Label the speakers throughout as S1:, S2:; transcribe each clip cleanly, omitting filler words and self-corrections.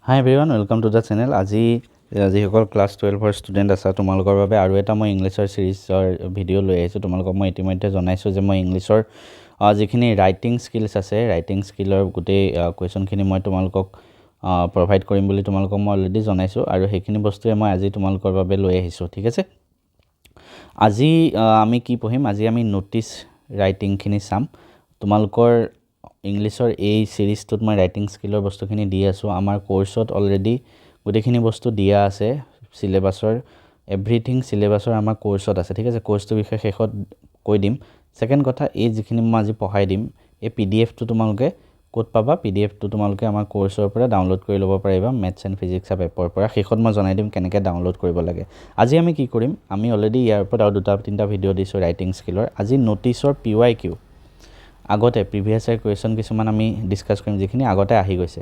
S1: Hi everyone, welcome to the channel. আজি যিসকল class 12 student আছে তোমালোকৰ বাবে আৰু এটা মই ইংলিছৰ সিৰিজৰ ভিডিঅ' লৈ আহিছোঁ। তোমালোকক মই ইতিমধ্যে জনাইছোঁ যে মই ইংলিছৰ যিখিনি ৰাইটিং স্কিলছ আছে ৰাইটিং স্কিলৰ গোটেই কুৱেশ্যনখিনি মই তোমালোকক প্ৰভাইড কৰিম বুলি তোমালোকক মই অলৰেডি জনাইছোঁ আৰু সেইখিনি বস্তুৱে মই আজি তোমালোকৰ বাবে লৈ আহিছোঁ। ঠিক আছে, আজি আমি কি পঢ়িম? আজি আমি ন'টিছ ৰাইটিংখিনি চাম। তোমালোকৰ ইংলিছৰ এই সিৰিজটোত মই ৰাইটিং স্কিলৰ বস্তুখিনি দি আছোঁ। আমাৰ কোৰ্চত অলৰেডি গোটেইখিনি বস্তু দিয়া আছে, সিলেবাছৰ এভৰিথিং সিলেবাছৰ আমাৰ কোৰ্চত আছে। ঠিক আছে, কোৰ্চটোৰ বিষয়ে শেষত কৈ দিম। সেকেন্ড কথা, এই যিখিনি মই আজি পঢ়াই দিম এই পিডিএফটো তোমালোকে ক'ত পাবা? পিডিএফটো তোমালোকে আমাৰ কোৰ্চৰ পৰা ডাউনলোড কৰি ল'ব পাৰিবা, মেথছ এণ্ড ফিজিক্স এপৰ পৰা। শেষত মই জনাই দিম কেনেকৈ ডাউনলোড কৰিব লাগে। আজি আমি কি কৰিম? আমি অলৰেডি ইয়াৰ ওপৰত আৰু 2-3টা ভিডিঅ' দিছোঁ ৰাইটিং স্কিলৰ। আজি ন'টিছৰ PYQ আগতে প্ৰিভিয়াছ ইয়াৰ কুৱেশ্যন কিছুমান আমি ডিছকাছ কৰিম, যিখিনি আগতে আহি গৈছে।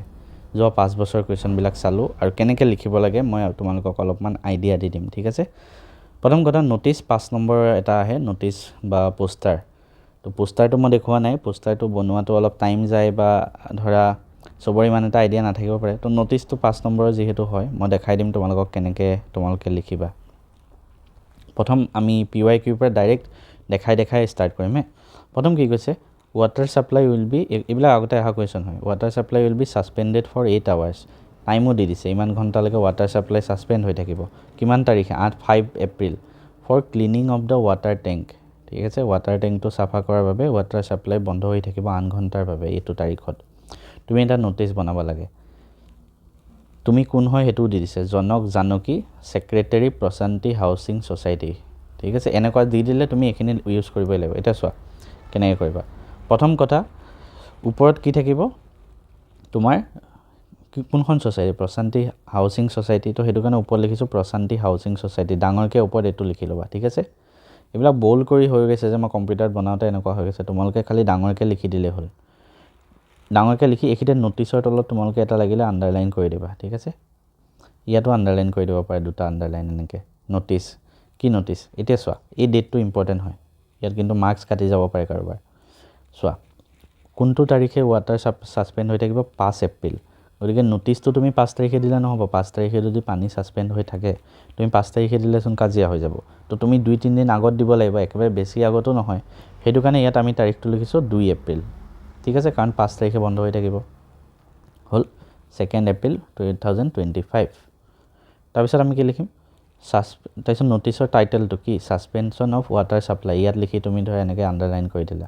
S1: যোৱা 5 বছৰ কুৱেশ্যনবিলাক চালোঁ আৰু কেনেকৈ লিখিব লাগে মই তোমালোকক অলপমান আইডিয়া দি দিম। ঠিক আছে, প্ৰথম কথা, ন'টিছ 5 নম্বৰৰ এটা আহে ন'টিছ বা পোষ্টাৰ। তো পোষ্টাৰটো মই দেখুওৱা নাই, পোষ্টাৰটো বনোৱাটো অলপ টাইম যায় বা ধৰা চবৰে ইমান এটা আইডিয়া নাথাকিব পাৰে। তো ন'টিছটো 5 নম্বৰৰ যিহেতু হয়, মই দেখাই দিম তোমালোকক কেনেকৈ তোমালোকে লিখিবা। প্ৰথম আমি PYQৰ পৰা ডাইৰেক্ট দেখাই ষ্টাৰ্ট কৰিম। প্ৰথম কি কৈছে? ৱাটাৰ ছাপ্লাই উইল বি, এইবিলাক আগতে অহা কুৱেশ্যন হয়। Water supply will be suspended for 8 hours। টাইমো দি দিছে, ইমান ঘণ্টালৈকে ৱাটাৰ ছাপ্লাই ছাছপেণ্ড হৈ থাকিব। কিমান তাৰিখে? 5 April. For cleaning of the water tank. ঠিক আছে, ৱাটাৰ টেংকটো চাফা কৰাৰ বাবে ৱাটাৰ ছাপ্লাই বন্ধ হৈ থাকিব 8 ঘণ্টাৰ বাবে এইটো তাৰিখত। তুমি এটা ন'টিছ বনাব লাগে। তুমি কোন হয় সেইটোও দি দিছে, জনক জানকী, ছেক্ৰেটাৰী প্ৰশান্তি হাউচিং ছ'চাইটি। ঠিক আছে, এনেকুৱা দি দিলে তুমি এইখিনি ইউজ কৰিবই লাগিব। এতিয়া চোৱা কেনেকৈ কৰিবা। প্ৰথম কথা, ওপৰত কি থাকিব তোমাৰ? কোনখন ছ'চাইটি? প্ৰশান্তি হাউচিং ছ'চাইটি। তো সেইটো কাৰণে ওপৰত লিখিছোঁ প্ৰশান্তি হাউচিং ছ'চাইটি, ডাঙৰকৈ ওপৰত এইটো লিখি ল'বা। ঠিক আছে, এইবিলাক ব'ল্ড কৰি হৈ গৈছে যে মই কম্পিউটাৰত বনাওঁতে এনেকুৱা হৈ গৈছে। তোমালোকে খালি ডাঙৰকৈ লিখি দিলেই হ'ল। ডাঙৰকৈ লিখি এইখিনিতে ন'টিছৰ তলত তোমালোকে এটা লাগিলে আণ্ডাৰলাইন কৰি দিবা। ঠিক আছে, ইয়াতো আণ্ডাৰলাইন কৰি দিব পাৰে, 2টা আণ্ডাৰলাইন এনেকৈ। ন'টিছ কি ন'টিছ? এতিয়া চোৱা, এই ডেটটো ইম্পৰ্টেণ্ট হয়, ইয়াত কিন্তু মাৰ্কছ কাটি যাব পাৰে কাৰোবাৰ। চোৱা, কোনটো তাৰিখে ৱাটাৰ ছাছপেণ্ড হৈ থাকিব? 5 এপ্ৰিল। গতিকে ন'টিছটো তুমি 5 তাৰিখে দিলে নহ'ব। 5 তাৰিখে যদি পানী ছাছপেণ্ড হৈ থাকে, তুমি 5 তাৰিখে দিলেচোন কাজিয়া হৈ যাব। তো তুমি 2-3 দিন আগত দিব লাগিব, একেবাৰে বেছি আগতো নহয়। সেইটো কাৰণে ইয়াত আমি তাৰিখটো লিখিছোঁ 2 এপ্ৰিল। ঠিক আছে, কাৰণ 5 তাৰিখে বন্ধ হৈ থাকিব। হ'ল 2 এপ্ৰিল 2025। তাৰপিছত আমি কি লিখিম? তাৰপিছত ন'টিছৰ টাইটেলটো কি? Suspension of water supply. ইয়াত লিখি তুমি ধৰা এনেকৈ আণ্ডাৰলাইন কৰি দিলা।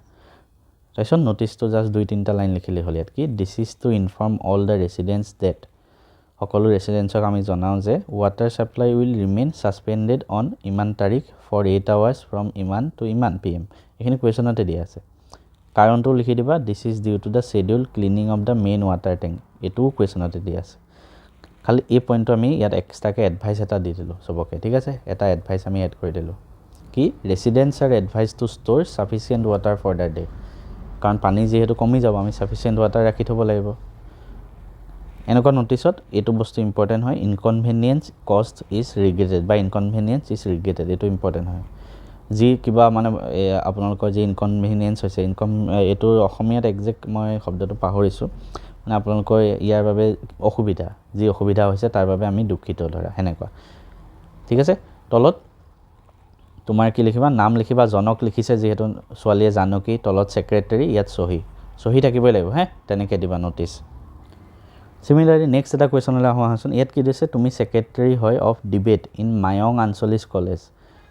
S1: তাৰপিছত ন'টিছটো জাষ্ট 2-3টা লাইন লিখিলে হ'ল। ইয়াত কি? This is to inform all the residents that. সকলো ৰেচিডেণ্টছক আমি জনাওঁ যে water supply will remain suspended on ইমান তাৰিখ ফৰ 8 hours ফ্ৰম ইমান টু ইমান PM। এইখিনি কুৱেশ্যনতে দিয়া আছে। কাৰণটো লিখি দিবা, this is due to the schedule cleaning of the main water tank. এইটোও কুৱেশ্যনতে দিয়া আছে। খালি এই পইণ্টটো আমি ইয়াত এক্সট্ৰাকৈ এডভাইচ এটা দি দিলোঁ চবকে। ঠিক আছে, এটা এডভাইচ আমি এড কৰি দিলোঁ। কি? Residents are advised to store sufficient water for the day. কাৰণ পানী যিহেতু কমি যাব, আমি ছাফিচিয়েণ্ট ৱাটাৰ ৰাখি থ'ব লাগিব। এনেকুৱা ন'টিছত এইটো বস্তু ইম্পৰ্টেণ্ট হয়, ইনকনভেনিয়েঞ্চ কষ্ট ইজ ৰিগ্ৰেটেড বা ইনকনভেনিয়েঞ্চ ইজ ৰিগ্ৰেটেড। এইটো ইম্পৰ্টেণ্ট হয়। যি কিবা মানে আপোনালোকৰ যি ইনকনভেনিয়েঞ্চ হৈছে, এইটোৰ অসমীয়াত একজেক্ট মই শব্দটো পাহৰিছোঁ, মানে আপোনালোকৰ ইয়াৰ বাবে অসুবিধা, যি অসুবিধা হৈছে তাৰ বাবে আমি দুখিত ধৰা, সেনেকুৱা। ঠিক আছে, তলত তোমাৰ কি লিখিবা? নাম লিখিবা, জনক লিখিছে যিহেতু ছোৱালীয়ে জানকী, তলত ছেক্ৰেটাৰী, ইয়াত চহী থাকিবই লাগিব। তেনেকৈ দিবা ন'টিছ। চিমিলাৰলি নেক্সট এটা কুৱেশ্যনলৈ আহোঁচোন। ইয়াত কি দিছে? তুমি ছেক্ৰেটাৰী হয় অফ ডিবেট ইন মায়ং আঞ্চলিক কলেজ।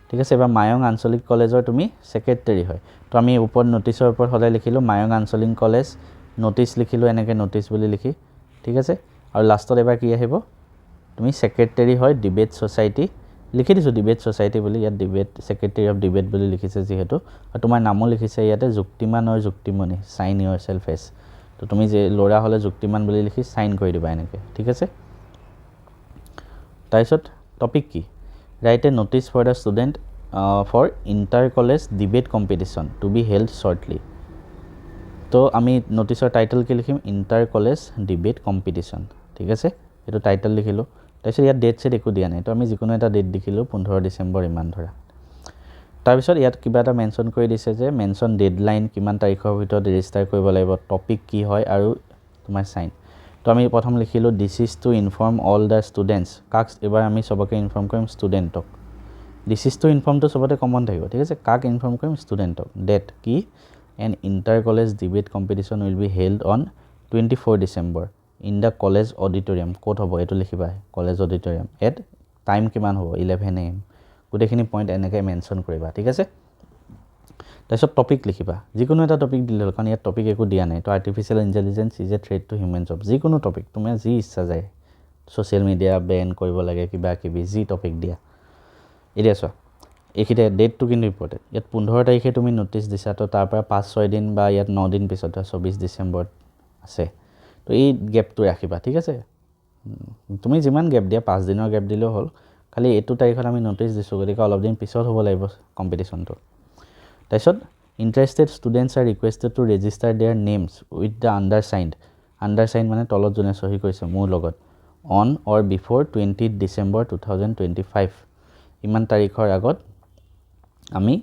S1: ঠিক আছে, এবাৰ মায়ং আঞ্চলিক কলেজৰ তুমি ছেক্ৰেটাৰী হয়। তো আমি ওপৰত ন'টিছৰ ওপৰত সদায় লিখিলোঁ মায়ং আঞ্চলিক কলেজ, ন'টিছ লিখিলোঁ এনেকৈ ন'টিছ বুলি লিখি। ঠিক আছে, আৰু লাষ্টত এবাৰ কি আহিব? তুমি ছেক্ৰেটাৰী হয় ডিবেট ছ'চাইটি, লিখি দিছোঁ ডিবেট ছ'চাইটি বুলি। ইয়াত ডিবেট ছেক্ৰেটাৰী অফ ডিবেট বুলি লিখিছে যিহেতু, আৰু তোমাৰ নামো লিখিছে ইয়াতে যুক্তিমান আৰু যুক্তিমণি, চাইন ইয়ৰ চেল্ফ এছ। তো তুমি যে ল'ৰা হ'লে যুক্তিমান বুলি লিখি চাইন কৰি দিবা এনেকৈ। ঠিক আছে, তাৰপিছত টপিক কি? Right a notice for the students for inter college debate competition to be held shortly. তো আমি ন'টিছৰ টাইটেল কি লিখিম? Inter college debate competition. ঠিক আছে, এইটো টাইটেল লিখিলোঁ। তাৰপিছত ইয়াত ডেট ছেট একো দিয়া নাই, তো আমি যিকোনো এটা ডেট লিখিলোঁ, 15 ডিচেম্বৰ ইমান ধৰা। তাৰপিছত ইয়াত কিবা এটা মেনশ্যন কৰি দিছে যে মেনশ্যন ডেডলাইন, কিমান তাৰিখৰ ভিতৰত ৰেজিষ্টাৰ কৰিব লাগিব, টপিক কি হয় আৰু তোমাৰ চাইন। তো আমি প্ৰথম লিখিলোঁ this is to inform all the students. কাক এবাৰ আমি চবকে ইনফৰ্ম কৰিম? ষ্টুডেণ্টক। দিছ ইজ টু ইনফৰ্মটো চবতে কমন থাকিব, ঠিক আছে। কাক ইনফৰ্ম কৰিম? ষ্টুডেণ্টক। ডেট কি? N inter college debate competition will be held on 24 December in the college auditorium. ক'ত হ'ব এইটো লিখিবা, কলেজ অডিটৰিয়াম। এট টাইম কিমান হ'ব? 11 AM। গোটেইখিনি পইণ্ট এনেকৈ মেনশ্যন কৰিবা, ঠিক আছে। তাৰপিছত টপিক লিখিবা, যিকোনো এটা টপিক দিলে হ'ল, কাৰণ ইয়াত টপিক একো দিয়া নাই। তো artificial intelligence is a threat to human job, যিকোনো টপিক তোমাৰ যি ইচ্ছা যায়, ছ'চিয়েল মিডিয়া বেন কৰিব লাগে, কিবা কিবি যি টপিক দিয়া। এতিয়া চোৱা, এইখিনিতে ডেটটো কিন্তু ইম্পৰ্টেণ্ট। ইয়াত 15 তাৰিখে তুমি ন'টিচ দিছা, তো তাৰ পৰা 5-6 দিন বা ইয়াত 9 দিন পিছত 24 ডিচেম্বৰত আছে। তো এই গেপটো ৰাখিবা, ঠিক আছে। তুমি যিমান গেপ দিয়া, 5 দিনৰ গেপ দিলেও হ'ল, খালি এইটো তাৰিখত আমি ন'টিচ দিছোঁ, গতিকে অলপ দিন পিছত হ'ব লাগিব কম্পিটিশ্যনটো। তাৰপিছত interested students are requested to register their names with the undersigned মানে তলত যোনে চহী কৰিছে মোৰ লগত, অন অৰ বিফ'ৰ 20 ডিচেম্বৰ 2025। ইমান তাৰিখৰ আগত আমি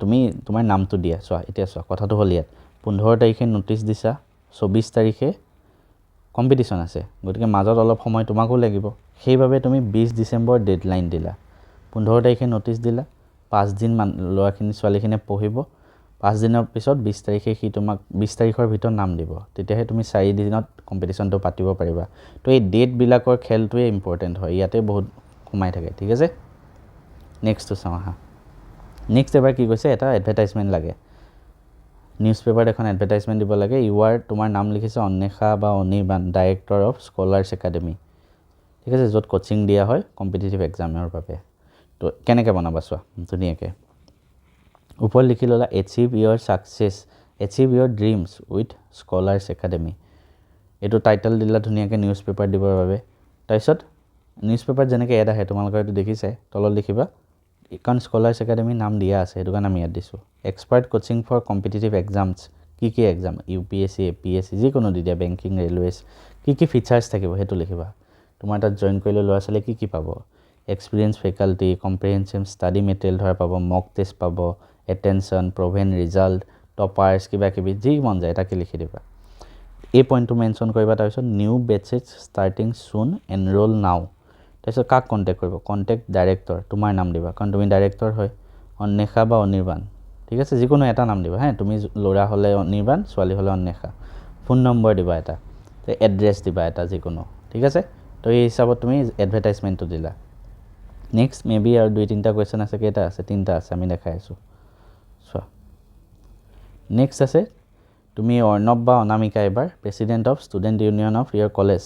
S1: তুমি তোমাৰ নামটো দিয়া। চোৱা, এতিয়া চোৱা, কথাটো হ'ল ইয়াত 15 তাৰিখে ন'টিচ দিছা, 24 তাৰিখে কম্পিটিশ্যন আছে, গতিকে মাজত অলপ সময় তোমাকো লাগিব। সেইবাবে তুমি 20 ডিচেম্বৰ ডেডলাইন দিলা। 15 তাৰিখে ন'টিচ দিলা, 5 দিন ল'ৰাখিনি ছোৱালীখিনিয়ে পঢ়িব, 5 দিনৰ পিছত 20 তাৰিখে সি তোমাক 20 তাৰিখৰ ভিতৰত নাম দিব, তেতিয়াহে তুমি 4 দিনত কম্পিটিশ্যনটো পাতিব পাৰিবা। তো এই ডেটবিলাকৰ খেলটোৱে ইম্পৰ্টেণ্ট হয়, ইয়াতে বহুত সোমাই থাকে, ঠিক আছে। নেক্সটটো চাওঁ আহা। নেক্সট এবাৰ কি কৈছে, এটা এডভাৰটাইজমেণ্ট লাগে। নিউজ পেপাৰত এখন এডভাৰটাইজমেণ্ট দিব লাগে। তোমাৰ নাম লিখিছে অন্বেষা বা Anirban, director of scholars academy, ঠিক আছে, য'ত কোচিং দিয়া হয় কম্পিটিটিভ এক্সামৰ বাবে। তো কেনেকৈ বনাবা চোৱা ধুনীয়াকৈ। ওপৰত লিখি ল'লা achieve your success, achieve your dreams with Scholars Academy. এইটো টাইটেল দিলা ধুনীয়াকৈ নিউজ পেপাৰ দিবৰ বাবে। তাৰপিছত নিউজ পেপাৰত যেনেকৈ এড আহে, তোমালোকে এইটো দেখিছাই, তলত লিখিবা, কাৰণ স্কলাৰ্ছ একাডেমি নাম দিয়া আছে, সেইটো কাৰণে আমি ইয়াত দিছোঁ। Expert coaching for competitive exams, কি এক্সাম, UPSC APSC যিকোনো দি দিয়া, বেংকিং ৰেলৱেজ, কি ফিচাৰ্ছ থাকিব সেইটো লিখিবা। তোমাৰ তাত জইন কৰিলে ল'ৰা ছোৱালীয়ে কি পাব? Experience faculty, comprehensive study material ধৰা পাব, মক টেষ্ট পাব, এটেনশ্যন, প্ৰভেন ৰিজাল্ট, টপাৰ্ছ, কিবা কিবি যি মন যায় তাকে লিখি দিবা। এই পইণ্টটো মেনশ্যন কৰিবা। তাৰপিছত নিউ বেটছেছ ষ্টাৰ্টিং চুন, এনৰোল নাও। তাৰপিছত কাক কণ্টেক্ট কৰিব? কণ্টেক্ট ডাইৰেক্টৰ, তোমাৰ নাম দিবা, কাৰণ তুমি ডাইৰেক্টৰ হয়, অন্বেষা বা অনিৰ্বাণ, ঠিক আছে, যিকোনো এটা নাম দিবা। তুমি ল'ৰা হ'লে অনিৰ্বাণ, ছোৱালী হ'লে অন্বেষা। ফোন নম্বৰ দিবা এটা, এড্ৰেছ দিবা এটা যিকোনো, ঠিক আছে। তো এই হিচাপত তুমি এডভাৰটাইজমেণ্টটো দিলা। নেক্সট মেবি আৰু 2-3টা কুৱেশ্যন আছে, কেইটা আছে? 3টা আছে, আমি দেখাই আছোঁ চোৱা। নেক্সট আছে, তুমি অৰ্ণৱ বা অনামিকা এবাৰ president of student union of your college,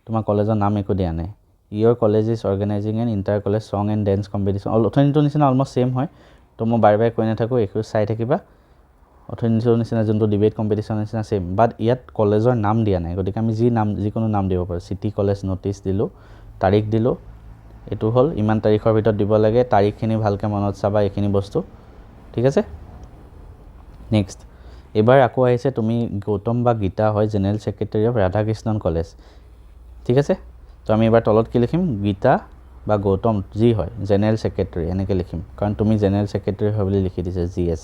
S1: তোমাৰ কলেজৰ নাম একো দিয়া নাই। Your college is organizing an inter college song and dance competition. অথনিটোৰ নিচিনা অলমষ্ট ছেইম হয়, তো মই বাৰে বাৰে কৈ নাথাকোঁ, একো চাই থাকিবা। অথনিটোৰ নিচিনা যোনটো ডিবেট কম্পিটিশ্যনৰ নিচিনা ছেইম, বাট ইয়াত কলেজৰ নাম দিয়া নাই, গতিকে আমি যিকোনো নাম দিব পাৰোঁ। চিটি কলেজ ন'টিচ দিলোঁ, তাৰিখ দিলোঁ, এইটো হ'ল ইমান তাৰিখৰ ভিতৰত দিব লাগে। তাৰিখখিনি ভালকৈ মনত চাবা, এইখিনি বস্তু, ঠিক আছে। নেক্সট এইবাৰ আকৌ আহিছে, তুমি গৌতম বা গীতা হয় general secretary of Radhakrishnan college, ঠিক আছে। তো আমি এবাৰ তলত কি লিখিম? গীতা বা গৌতম যি হয় জেনেৰেল ছেক্ৰেটাৰী এনেকৈ লিখিম, কাৰণ তুমি জেনেৰেল ছেক্ৰেটাৰী হয় বুলি লিখি দিছে GS।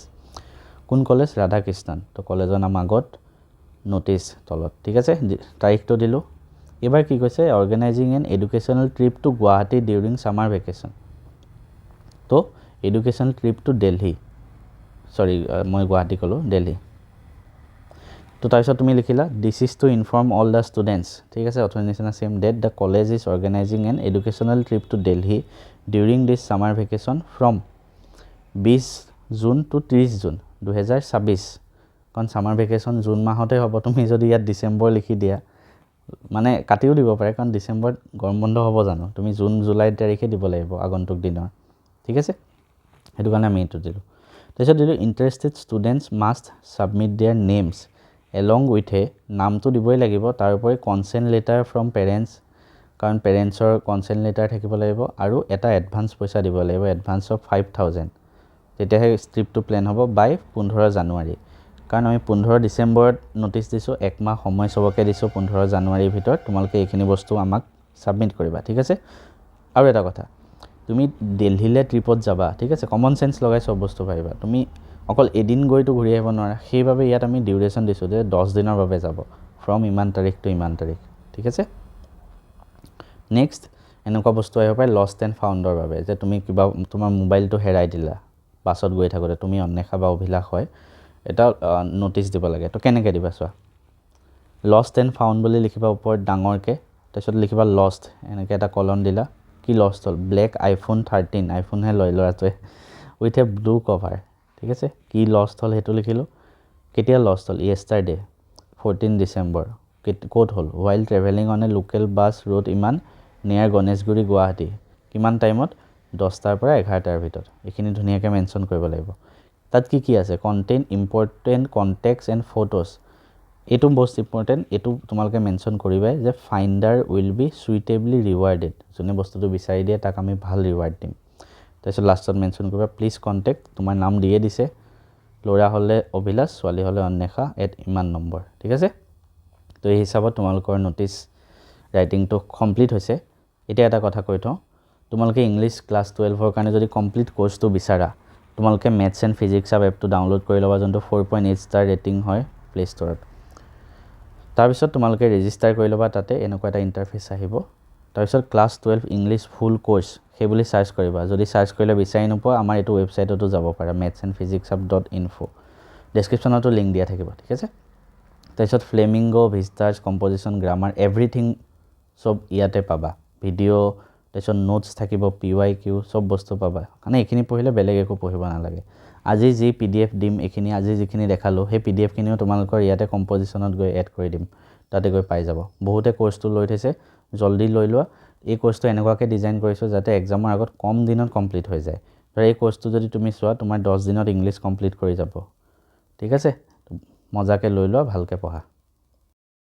S1: কোন কলেজ? ৰাধাকৃষ্ণন। তো কলেজৰ নাম আগত, ন'টিচ তলত, ঠিক আছে, তাৰিখটো দিলোঁ। এইবাৰ কি কৈছে? Organizing an educational trip to Guwahati during summer vacation. তো এডুকেশ্যনেল ট্ৰিপ টু দেলহি, মই গুৱাহাটী ক'লোঁ, দেলহি। তো তাৰপিছত তুমি লিখিলা this is to inform all the students, ঠিক আছে, অথনি নিচিনা same date the college is organizing an educational trip to Delhi during this summer vacation from 20 June to 30 June 2026। কাৰণ ছামাৰ ভেকেশ্যন জুন মাহতে হ'ব। তুমি যদি ইয়াত ডিচেম্বৰ লিখি দিয়া, মানে কাটিও দিব পাৰে, কাৰণ ডিচেম্বৰত গৰম বন্ধ হ'ব জানো? তুমি জুন জুলাই তাৰিখে দিব লাগিব আগন্তুক দিনৰ, ঠিক আছে, সেইটো কাৰণে আমি এইটো দিলোঁ। তাৰপিছত দিলোঁ interested students must submit their names along with নামটো দিবই লাগিব, তাৰ উপৰি কনচেণ্ট লেটাৰ ফ্ৰম পেৰেণ্টছ, কাৰণ পেৰেণ্টছৰ কনচেণ্ট লেটাৰ থাকিব লাগিব, আৰু এটা এডভান্স পইচা দিব লাগিব, এডভান্স অফ 5,000, তেতিয়াহে ট্ৰিপটো প্লেন হ'ব বাই 15 জানুৱাৰী। কাৰণ আমি 15 ডিচেম্বৰত ন'টিচ দিছোঁ, 1 মাহ সময় চবকে দিছোঁ, 15 জানুৱাৰীৰ ভিতৰত তোমালোকে এইখিনি বস্তু আমাক ছাবমিট কৰিবা, ঠিক আছে। আৰু এটা কথা, তুমি দিল্লীলৈ ট্ৰিপত যাবা, ঠিক আছে, কমন চেঞ্চ লগাই চব বস্তু পাৰিবা। তুমি অকল এদিন গৈতো ঘূৰি আহিব নোৱাৰা, সেইবাবে ইয়াত আমি ডিউৰেশ্যন দিছোঁ যে 10 দিনৰ বাবে যাব, ফ্ৰম ইমান তাৰিখ টু ইমান তাৰিখ ঠিক আছে নেক্সট এনেকুৱা বস্তু আহিব পাৰে লষ্ট এণ্ড ফাউণ্ডৰ বাবে যে তুমি কিবা তোমাৰ মোবাইলটো হেৰাই দিলা বাছত গৈ থাকোঁতে তুমি অন্বেষা বা অভিলাষ হয় এটা ন'টিছ দিব লাগে তো কেনেকৈ দিবা চোৱা লষ্ট এণ্ড ফাউণ্ড বুলি লিখিবা ওপৰত ডাঙৰকৈ তাৰপিছত লিখিবা লষ্ট এনেকৈ এটা কলন দিলা কি লষ্ট হ'ল ব্লেক আইফোন 13 আইফোনহে লয় ল'ৰাটোৱে উইথ এ ব্লু কভাৰ ঠিক আছে কি লষ্ট হ'ল সেইটো লিখিলোঁ কেতিয়া লষ্ট হ'ল য়েষ্টাৰডে 14 ডিচেম্বৰ ক'ত হ'ল while travelling on a local bus road ইমান নিয়াৰ গণেশগুৰি গুৱাহাটী কিমান টাইমত 10টাৰ পৰা 11টাৰ ভিতৰত এইখিনি ধুনীয়াকৈ মেনশ্যন কৰিব লাগিব তাত কি কি আছে কণ্টেইন ইম্পৰ্টেণ্ট কণ্টেক্টছ এণ্ড ফটোজ এইটো most ইম্পৰ্টেণ্ট এইটো তোমালোকে মেনশ্যন কৰিবাই যে ফাইণ্ডাৰ উইল বি সুইটেবলি ৰিৱাৰ্ডেড যোনে বস্তুটো বিচাৰি দিয়ে তাক আমি ভাল ৰিৱাৰ্ড দিম তাৰপিছত লাষ্টত মেনশ্যন কৰিবা প্লিজ কণ্টেক্ট তোমাৰ নাম দিয়ে দিছে ল'ৰা হ'লে অভিলাষ ছোৱালী হ'লে অন্বেষা ইমান নম্বৰ ঠিক আছে তো এই হিচাপত তোমালোকৰ ন'টিছ ৰাইটিংটো কমপ্লিট হৈছে এতিয়া এটা কথা কৈ থওঁ তোমালোকে ইংলিছ ক্লাছ 12ৰ কাৰণে যদি কমপ্লিট কোৰ্চটো বিচাৰা তোমালোকে মেথছ এণ্ড ফিজিক্স এপটো ডাউনলোড কৰি ল'বা যোনটো 4.8 ষ্টাৰ ৰেটিং হয় প্লে ষ্ট'ৰত তাৰপিছত তোমালোকে ৰেজিষ্টাৰ কৰি ল'বা তাতে এনেকুৱা এটা ইণ্টাৰফেচ আহিব তাৰপিছত ক্লাছ 12 ইংলিছ ফুল কোৰ্চ সেই বুলি চাৰ্চ কৰিবা যদি চাৰ্চ কৰিলে বিচাৰি নোপোৱা আমাৰ এইটো ৱেবছাইটতো যাব পাৰা mathsandphysicsapp.info ডেছক্ৰিপশ্যনতো লিংক দিয়া থাকিব ঠিক আছে তাৰপিছত ফ্লেমিংগো ভিষ্টাৰ্ছ কম্পজিশ্যন গ্ৰামাৰ এভৰিথিং চব ইয়াতে পাবা ভিডিঅ' তাৰপিছত নোটছ থাকিব PYQ চব বস্তু পাবা মানে এইখিনি পঢ়িলে বেলেগ একো পঢ়িব নালাগে আজি যি PDF দিম এইখিনি আজি যিখিনি দেখালোঁ সেই PDFখিনিও তোমালোকৰ ইয়াতে কম্পজিশ্যনত গৈ এড কৰি দিম তাতে গৈ পাই যাব বহুতে কোৰ্চটো লৈ থৈছে জল্দি লৈ লোৱা এই কোৰ্চটো এনেকুৱাকৈ ডিজাইন কৰিছোঁ যাতে এক্সামৰ আগত কম দিনত কমপ্লিট হৈ যায় ধৰা এই কোৰ্চটো যদি তুমি চোৱা তোমাৰ 10 দিনত ইংলিছ কমপ্লিট কৰি যাব ঠিক আছে মজাকৈ লৈ লোৱা ভালকৈ পঢ়া